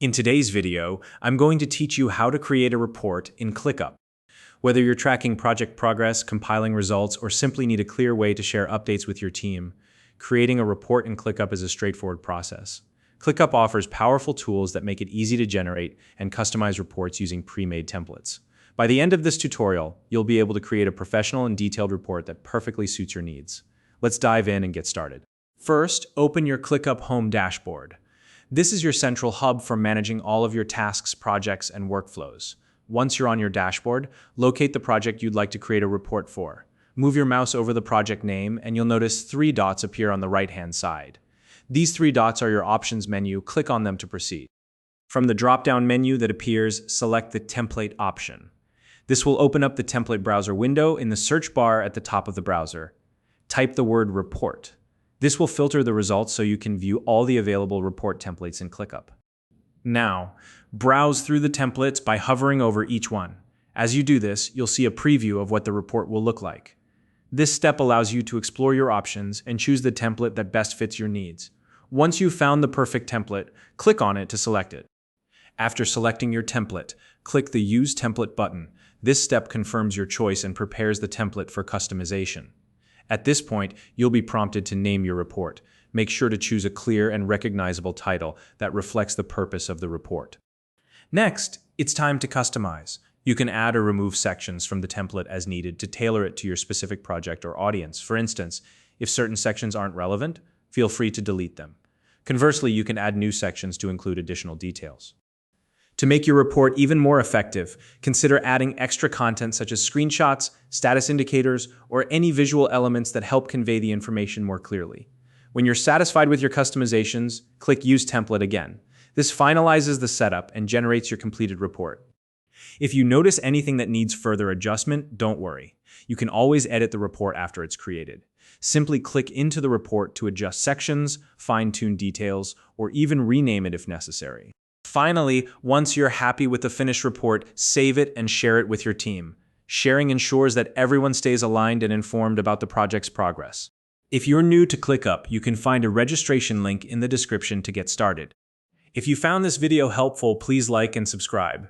In today's video, I'm going to teach you how to create a report in ClickUp. Whether you're tracking project progress, compiling results, or simply need a clear way to share updates with your team, creating a report in ClickUp is a straightforward process. ClickUp offers powerful tools that make it easy to generate and customize reports using pre-made templates. By the end of this tutorial, you'll be able to create a professional and detailed report that perfectly suits your needs. Let's dive in and get started. First, open your ClickUp Home dashboard. This is your central hub for managing all of your tasks, projects, and workflows. Once you're on your dashboard, locate the project you'd like to create a report for. Move your mouse over the project name, and you'll notice 3 dots appear on the right-hand side. These 3 dots are your options menu. Click on them to proceed. From the drop-down menu that appears, select the Template option. This will open up the template browser window in the search bar at the top of the browser. Type the word Report. This will filter the results so you can view all the available report templates in ClickUp. Now, browse through the templates by hovering over each one. As you do this, you'll see a preview of what the report will look like. This step allows you to explore your options and choose the template that best fits your needs. Once you've found the perfect template, click on it to select it. After selecting your template, click the Use Template button. This step confirms your choice and prepares the template for customization. At this point, you'll be prompted to name your report. Make sure to choose a clear and recognizable title that reflects the purpose of the report. Next, it's time to customize. You can add or remove sections from the template as needed to tailor it to your specific project or audience. For instance, if certain sections aren't relevant, feel free to delete them. Conversely, you can add new sections to include additional details. To make your report even more effective, consider adding extra content such as screenshots, status indicators, or any visual elements that help convey the information more clearly. When you're satisfied with your customizations, click Use Template again. This finalizes the setup and generates your completed report. If you notice anything that needs further adjustment, don't worry. You can always edit the report after it's created. Simply click into the report to adjust sections, fine-tune details, or even rename it if necessary. Finally, once you're happy with the finished report, save it and share it with your team. Sharing ensures that everyone stays aligned and informed about the project's progress. If you're new to ClickUp, you can find a registration link in the description to get started. If you found this video helpful, please like and subscribe.